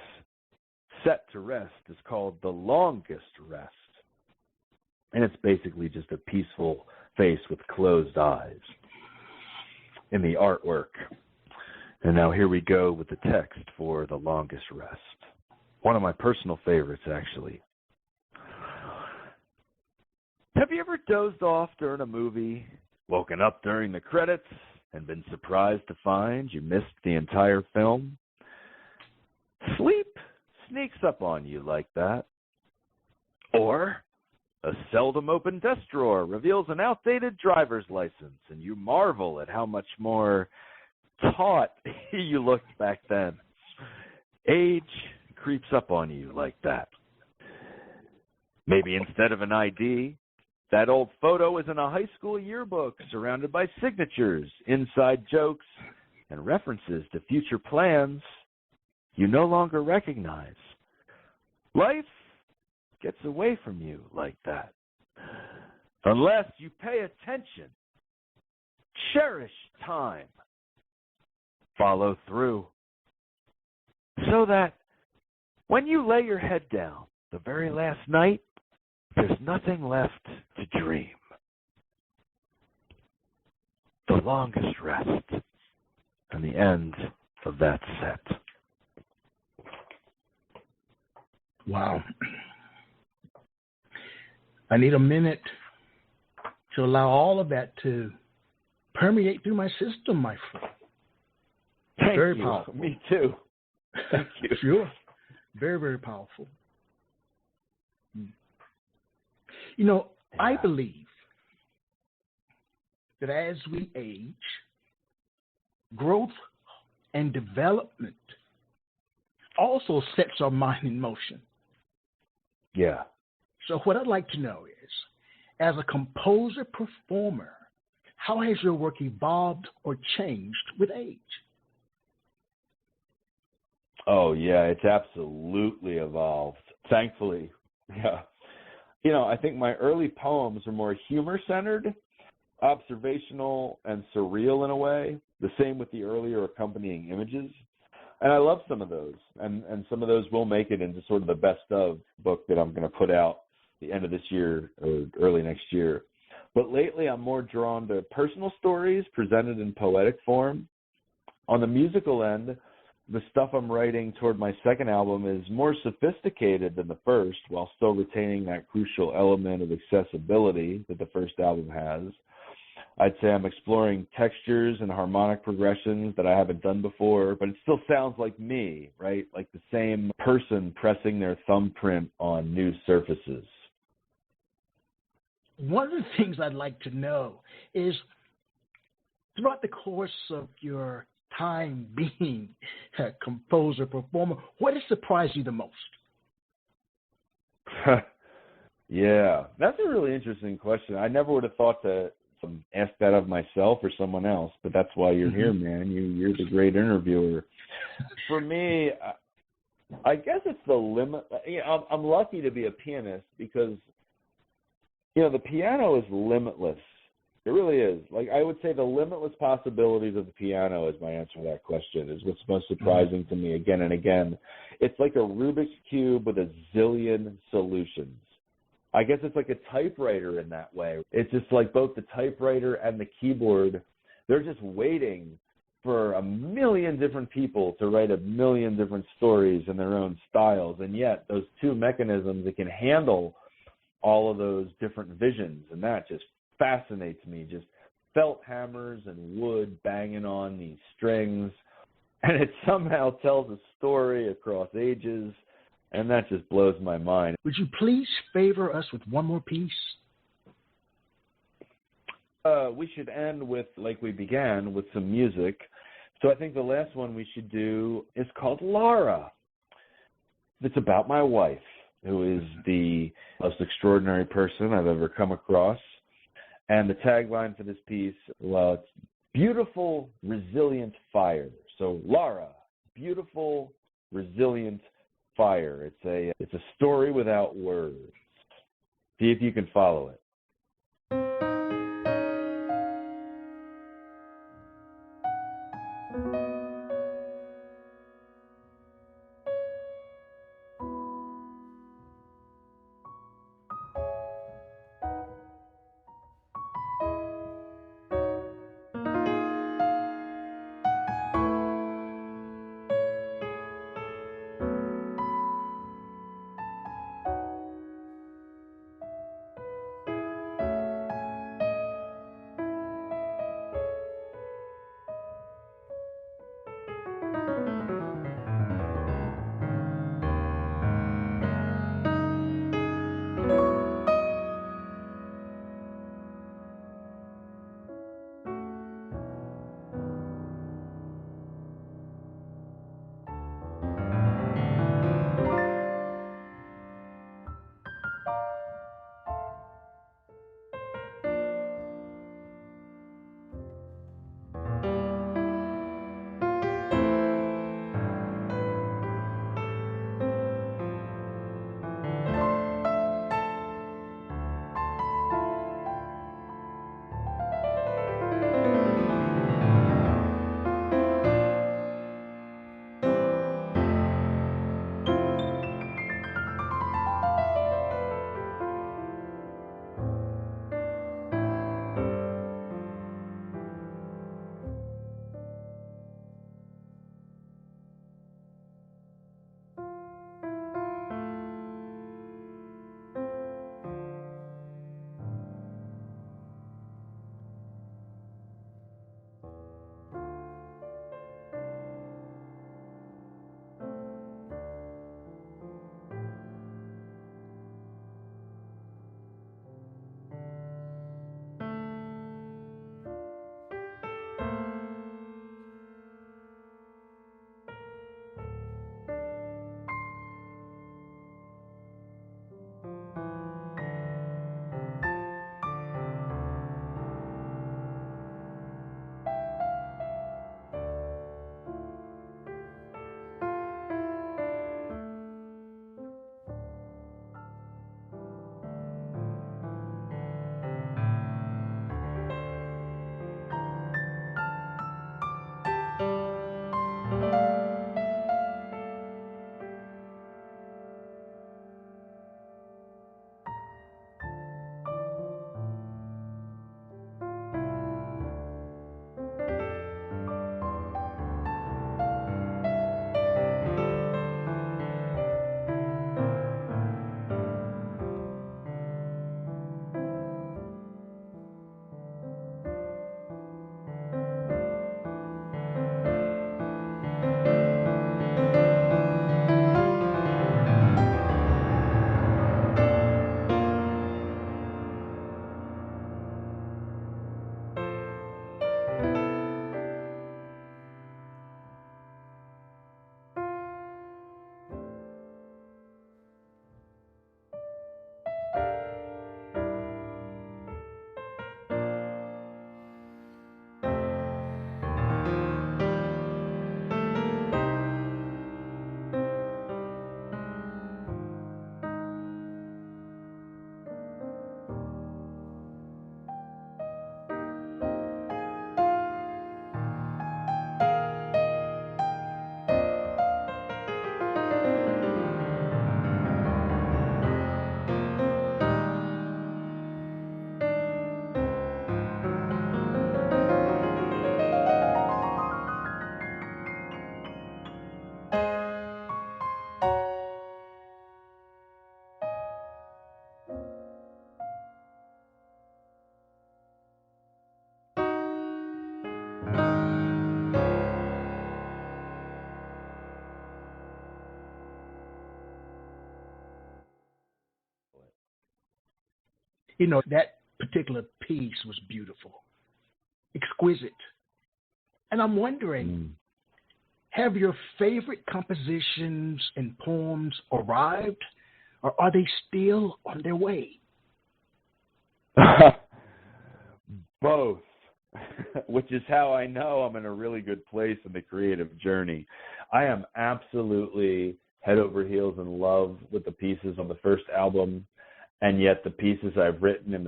set to rest is called The Longest Rest. And it's basically just a peaceful face with closed eyes in the artwork. And now here we go with the text for The Longest Rest. One of my personal favorites, actually. Have you ever dozed off during a movie, woken up during the credits, and been surprised to find you missed the entire film? Sleep sneaks up on you like that. Or a seldom opened desk drawer reveals an outdated driver's license, and you marvel at how much more taut you looked back then. Age creeps up on you like that. Maybe instead of an ID, that old photo is in a high school yearbook surrounded by signatures, inside jokes, and references to future plans you no longer recognize. Life gets away from you like that. Unless you pay attention, cherish time, follow through, so that when you lay your head down the very last night, there's nothing left to dream. The Longest Rest, and the end of that set. Wow. I need a minute to allow all of that to permeate through my system, my friend. Thank very you. Powerful. Me too. Thank you. Sure. Very, very powerful. You know, I believe that as we age, growth and development also sets our mind in motion. Yeah. So what I'd like to know is, as a composer-performer, how has your work evolved or changed with age? Oh, yeah, it's absolutely evolved, thankfully. Yeah. You know, I think my early poems are more humor-centered, observational, and surreal in a way, the same with the earlier accompanying images. And I love some of those, and some of those will make it into sort of the best of book that I'm going to put out the end of this year or early next year. But lately I'm more drawn to personal stories presented in poetic form. On the musical end, the stuff I'm writing toward my second album is more sophisticated than the first, while still retaining that crucial element of accessibility that the first album has. I'd say I'm exploring textures and harmonic progressions that I haven't done before, but it still sounds like me, right? Like the same person pressing their thumbprint on new surfaces. One of the things I'd like to know is, throughout the course of your time being a composer, performer, what has surprised you the most? Yeah, that's a really interesting question. I never would have thought to ask that of myself or someone else, but that's why you're here, man. You're the great interviewer. For me, I guess it's the limit. I'm lucky to be a pianist because, the piano is limitless. It really is. Like, I would say the limitless possibilities of the piano is my answer to that question, is what's most surprising to me again and again. It's like a Rubik's Cube with a zillion solutions. I guess it's like a typewriter in that way. It's just like both the typewriter and the keyboard, they're just waiting for a million different people to write a million different stories in their own styles. And yet those two mechanisms, it can handle all of those different visions. And that just fascinates me. Just felt hammers and wood banging on these strings. And it somehow tells a story across ages. And that just blows my mind. Would you please favor us with one more piece? We should end with, like we began, with some music. So I think the last one we should do is called Laura. It's about my wife, who is the most extraordinary person I've ever come across. And the tagline for this piece, well, it's beautiful, resilient fire. So Laura, beautiful, resilient fire. It's a story without words. See if you can follow it. You know, that particular piece was beautiful, exquisite. And I'm wondering, have your favorite compositions and poems arrived, or are they still on their way? Both, which is how I know I'm in a really good place in the creative journey. I am absolutely head over heels in love with the pieces on the first album, and yet the pieces I've written in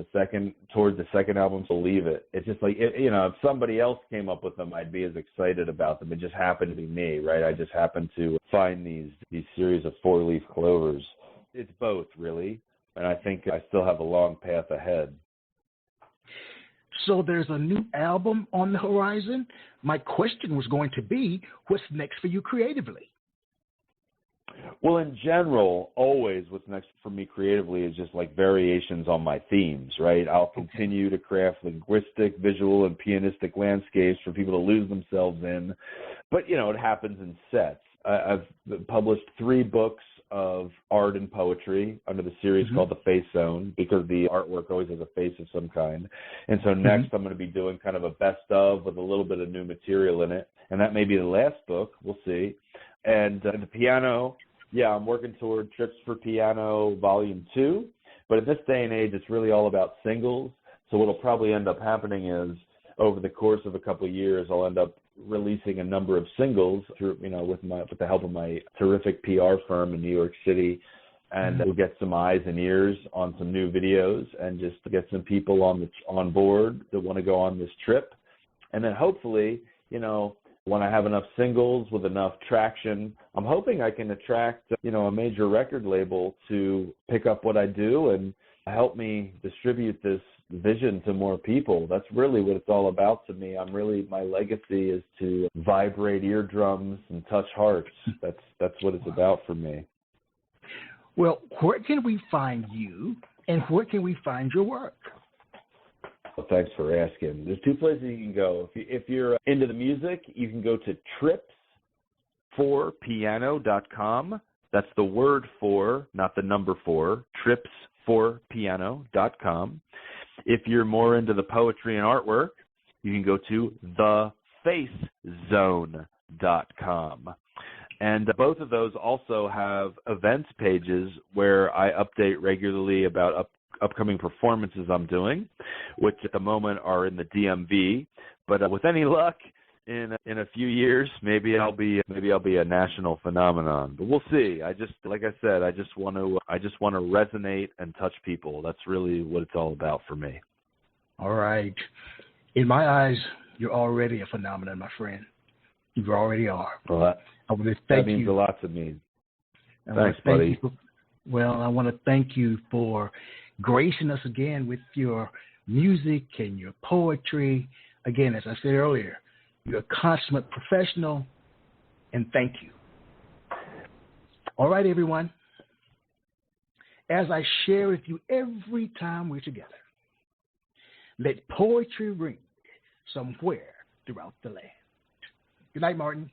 toward the second album, believe it. It's just like, if somebody else came up with them, I'd be as excited about them. It just happened to be me, right? I just happened to find these series of four-leaf clovers. It's both, really, and I think I still have a long path ahead. So there's a new album on the horizon. My question was going to be, what's next for you creatively? Well, in general, always what's next for me creatively is just like variations on my themes, right? I'll continue to craft linguistic, visual, and pianistic landscapes for people to lose themselves in. But, it happens in sets. I've published 3 books of art and poetry under the series called The Face Zone, because the artwork always has a face of some kind. And so next I'm going to be doing kind of a best of with a little bit of new material in it. And that may be the last book. We'll see. And the piano, I'm working toward Trips for Piano Volume 2. But in this day and age, it's really all about singles. So what'll probably end up happening is over the course of a couple of years, I'll end up releasing a number of singles through, with the help of my terrific PR firm in New York City. And we'll get some eyes and ears on some new videos and just to get some people on board that want to go on this trip. And then hopefully, when I have enough singles with enough traction, I'm hoping I can attract, a major record label to pick up what I do and help me distribute this vision to more people. That's really what it's all about to me. My legacy is to vibrate eardrums and touch hearts. That's what it's about for me. Well, where can we find you, and where can we find your work? Well, thanks for asking. There's 2 places you can go. If you're into the music, you can go to trips4piano.com. That's the word 4, not the number 4, trips4piano.com. If you're more into the poetry and artwork, you can go to thefacezone.com. And both of those also have events pages where I update regularly about upcoming performances I'm doing, which at the moment are in the DMV. But with any luck, in a few years, maybe I'll be a national phenomenon. But we'll see. Like I said, I just want to resonate and touch people. That's really what it's all about for me. All right. In my eyes, you're already a phenomenon, my friend. You already are. Well, that means a lot to me. Thanks, buddy. I want to thank you for gracing us again with your music and your poetry. Again, as I said earlier, you're a consummate professional, and thank you. All right, everyone. As I share with you every time we're together, let poetry ring somewhere throughout the land. Good night, Martin.